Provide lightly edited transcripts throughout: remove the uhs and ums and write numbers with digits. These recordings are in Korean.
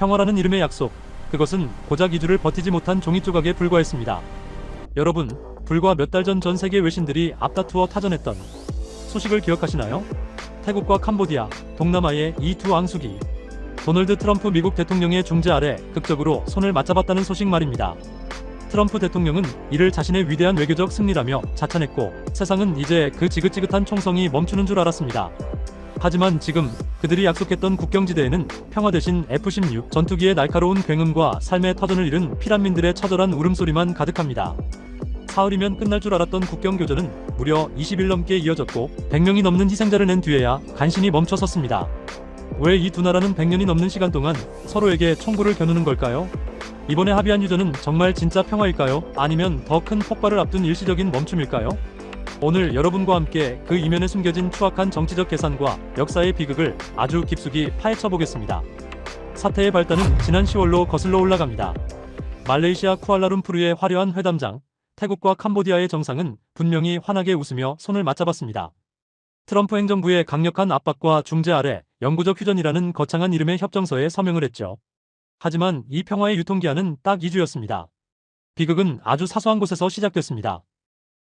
평화라는 이름의 약속, 그것은 고작 2주를 버티지 못한 종이조각에 불과했습니다. 여러분, 불과 몇 달 전 전 세계 외신들이 앞다투어 타전했던 소식을 기억하시나요? 태국과 캄보디아, 동남아의 이 두 앙숙이 도널드 트럼프 미국 대통령의 중재 아래 극적으로 손을 맞잡았다는 소식 말입니다. 트럼프 대통령은 이를 자신의 위대한 외교적 승리라며 자찬했고, 세상은 이제 그 지긋지긋한 총성이 멈추는 줄 알았습니다. 하지만 지금 그들이 약속했던 국경지대에는 평화 대신 F-16 전투기의 날카로운 굉음과 삶의 터전을 잃은 피난민들의 처절한 울음소리만 가득합니다. 사흘이면 끝날 줄 알았던 국경교전은 무려 20일 넘게 이어졌고 100명이 넘는 희생자를 낸 뒤에야 간신히 멈춰섰습니다. 왜 이 두 나라는 100년이 넘는 시간 동안 서로에게 총구를 겨누는 걸까요? 이번에 합의한 휴전은 정말 진짜 평화일까요? 아니면 더 큰 폭발을 앞둔 일시적인 멈춤일까요? 오늘 여러분과 함께 그 이면에 숨겨진 추악한 정치적 계산과 역사의 비극을 아주 깊숙이 파헤쳐 보겠습니다. 사태의 발단은 지난 10월로 거슬러 올라갑니다. 말레이시아 쿠알라룸푸르의 화려한 회담장, 태국과 캄보디아의 정상은 분명히 환하게 웃으며 손을 맞잡았습니다. 트럼프 행정부의 강력한 압박과 중재 아래 영구적 휴전이라는 거창한 이름의 협정서에 서명을 했죠. 하지만 이 평화의 유통기한은 딱 2주였습니다. 비극은 아주 사소한 곳에서 시작됐습니다.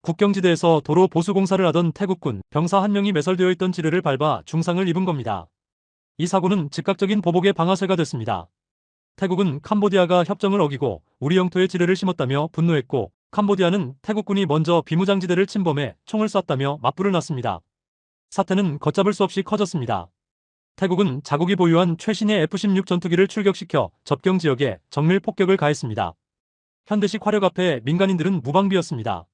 국경지대에서 도로 보수 공사를 하던 태국군 병사 한 명이 매설되어 있던 지뢰를 밟아 중상을 입은 겁니다. 이 사고는 즉각적인 보복의 방아쇠가 됐습니다. 태국은 캄보디아가 협정을 어기고 우리 영토에 지뢰를 심었다며 분노했고, 캄보디아는 태국군이 먼저 비무장지대를 침범해 총을 쐈다며 맞불을 놨습니다. 사태는 걷잡을 수 없이 커졌습니다. 태국은 자국이 보유한 최신의 F-16 전투기를 출격시켜 접경 지역에 정밀 폭격을 가했습니다. 현대식 화력 앞에 민간인들은 무방비였습니다.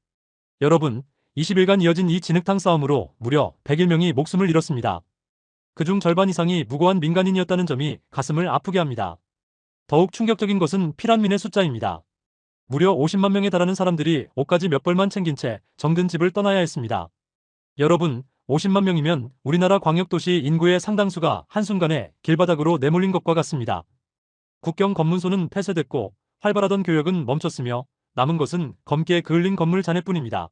여러분, 20일간 이어진 이 진흙탕 싸움으로 무려 101명이 목숨을 잃었습니다. 그중 절반 이상이 무고한 민간인이었다는 점이 가슴을 아프게 합니다. 더욱 충격적인 것은 피난민의 숫자입니다. 무려 50만 명에 달하는 사람들이 옷가지 몇 벌만 챙긴 채 정든 집을 떠나야 했습니다. 여러분, 50만 명이면 우리나라 광역도시 인구의 상당수가 한순간에 길바닥으로 내몰린 것과 같습니다. 국경 검문소는 폐쇄됐고 활발하던 교역은 멈췄으며 남은 것은 검게 그을린 건물 잔해뿐입니다.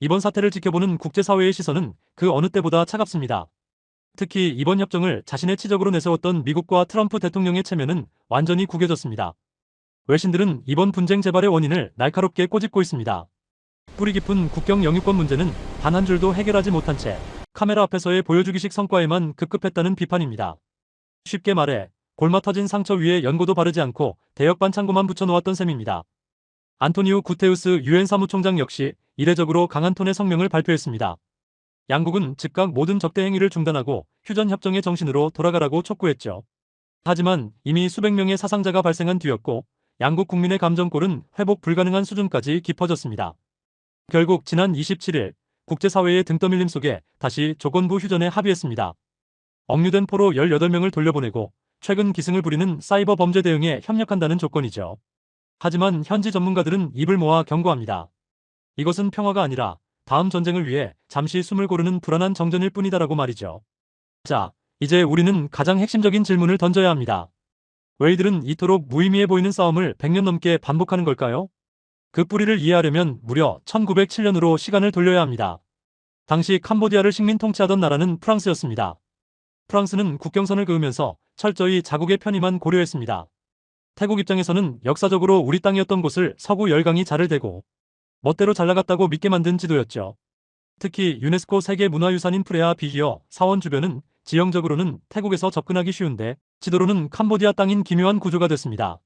이번 사태를 지켜보는 국제사회의 시선은 그 어느 때보다 차갑습니다. 특히 이번 협정을 자신의 치적으로 내세웠던 미국과 트럼프 대통령의 체면은 완전히 구겨졌습니다. 외신들은 이번 분쟁 재발의 원인을 날카롭게 꼬집고 있습니다. 뿌리 깊은 국경 영유권 문제는 단 한 줄도 해결하지 못한 채 카메라 앞에서의 보여주기식 성과에만 급급했다는 비판입니다. 쉽게 말해 골마 터진 상처 위에 연고도 바르지 않고 대역 반창고만 붙여놓았던 셈입니다. 안토니우 구테우스 유엔 사무총장 역시 이례적으로 강한 톤의 성명을 발표했습니다. 양국은 즉각 모든 적대 행위를 중단하고 휴전 협정의 정신으로 돌아가라고 촉구했죠. 하지만 이미 수백 명의 사상자가 발생한 뒤였고 양국 국민의 감정골은 회복 불가능한 수준까지 깊어졌습니다. 결국 지난 27일 국제사회의 등 떠밀림 속에 다시 조건부 휴전에 합의했습니다. 억류된 포로 18명을 돌려보내고 최근 기승을 부리는 사이버 범죄 대응에 협력한다는 조건이죠. 하지만 현지 전문가들은 입을 모아 경고합니다. 이것은 평화가 아니라 다음 전쟁을 위해 잠시 숨을 고르는 불안한 정전일 뿐이다라고 말이죠. 자, 이제 우리는 가장 핵심적인 질문을 던져야 합니다. 왜 이들은 이토록 무의미해 보이는 싸움을 100년 넘게 반복하는 걸까요? 그 뿌리를 이해하려면 무려 1907년으로 시간을 돌려야 합니다. 당시 캄보디아를 식민 통치하던 나라는 프랑스였습니다. 프랑스는 국경선을 그으면서 철저히 자국의 편의만 고려했습니다. 태국 입장에서는 역사적으로 우리 땅이었던 곳을 서구 열강이 자를 대고 멋대로 잘나갔다고 믿게 만든 지도였죠. 특히 유네스코 세계문화유산인 프레아 비기어 사원 주변은 지형적으로는 태국에서 접근하기 쉬운데 지도로는 캄보디아 땅인 기묘한 구조가 됐습니다.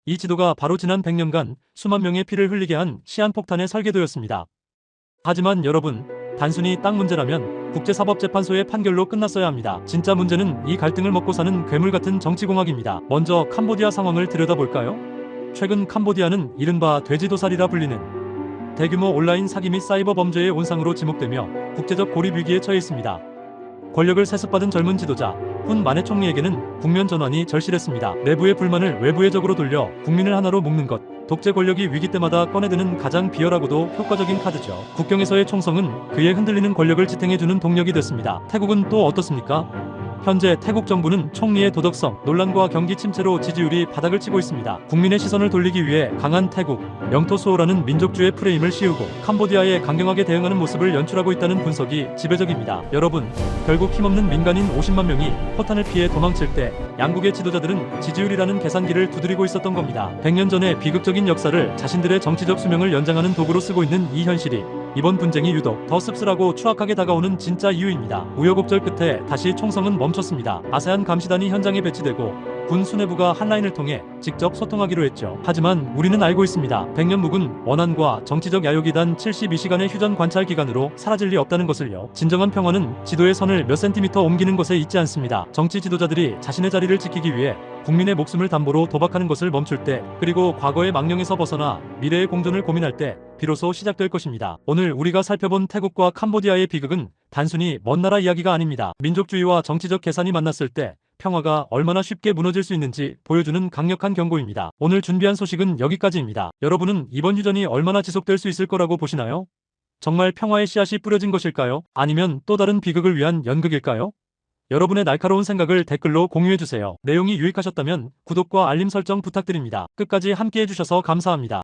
이 지도가 바로 지난 100년간 수만 명의 피를 흘리게 한 시한폭탄의 설계도였습니다. 하지만 여러분, 단순히 땅 문제라면 국제사법재판소의 판결로 끝났어야 합니다. 진짜 문제는 이 갈등을 먹고 사는 괴물 같은 정치공학입니다. 먼저 캄보디아 상황을 들여다볼까요? 최근 캄보디아는 이른바 돼지도살이라 불리는 대규모 온라인 사기 및 사이버 범죄의 온상으로 지목되며 국제적 고립 위기에 처해 있습니다. 권력을 세습받은 젊은 지도자 훈 마네 총리에게는 국면 전환이 절실했습니다. 내부의 불만을 외부의 적으로 돌려 국민을 하나로 묶는 것, 독재 권력이 위기 때마다 꺼내드는 가장 비열하고도 효과적인 카드죠. 국경에서의 총성은 그의 흔들리는 권력을 지탱해주는 동력이 됐습니다. 태국은 또 어떻습니까? 현재 태국 정부는 총리의 도덕성 논란과 경기 침체로 지지율이 바닥을 치고 있습니다. 국민의 시선을 돌리기 위해 강한 태국, 영토 수호라는 민족주의 프레임을 씌우고 캄보디아에 강경하게 대응하는 모습을 연출하고 있다는 분석이 지배적입니다. 여러분, 결국 힘없는 민간인 50만 명이 포탄을 피해 도망칠 때 양국의 지도자들은 지지율이라는 계산기를 두드리고 있었던 겁니다. 100년 전의 비극적인 역사를 자신들의 정치적 수명을 연장하는 도구로 쓰고 있는 이 현실이 이번 분쟁이 유독 더 씁쓸하고 추악하게 다가오는 진짜 이유입니다. 우여곡절 끝에 다시 총성은 멈췄습니다. 아세안 감시단이 현장에 배치되고 군 수뇌부가 한라인을 통해 직접 소통하기로 했죠. 하지만 우리는 알고 있습니다. 100년 묵은 원한과 정치적 야욕이 단 72시간의 휴전 관찰 기간으로 사라질 리 없다는 것을요. 진정한 평화는 지도의 선을 몇 센티미터 옮기는 것에 있지 않습니다. 정치 지도자들이 자신의 자리를 지키기 위해 국민의 목숨을 담보로 도박하는 것을 멈출 때, 그리고 과거의 망령에서 벗어나 미래의 공존을 고민할 때 비로소 시작될 것입니다. 오늘 우리가 살펴본 태국과 캄보디아의 비극은 단순히 먼 나라 이야기가 아닙니다. 민족주의와 정치적 계산이 만났을 때 평화가 얼마나 쉽게 무너질 수 있는지 보여주는 강력한 경고입니다. 오늘 준비한 소식은 여기까지입니다. 여러분은 이번 휴전이 얼마나 지속될 수 있을 거라고 보시나요? 정말 평화의 씨앗이 뿌려진 것일까요? 아니면 또 다른 비극을 위한 연극일까요? 여러분의 날카로운 생각을 댓글로 공유해주세요. 내용이 유익하셨다면 구독과 알림 설정 부탁드립니다. 끝까지 함께해 주셔서 감사합니다.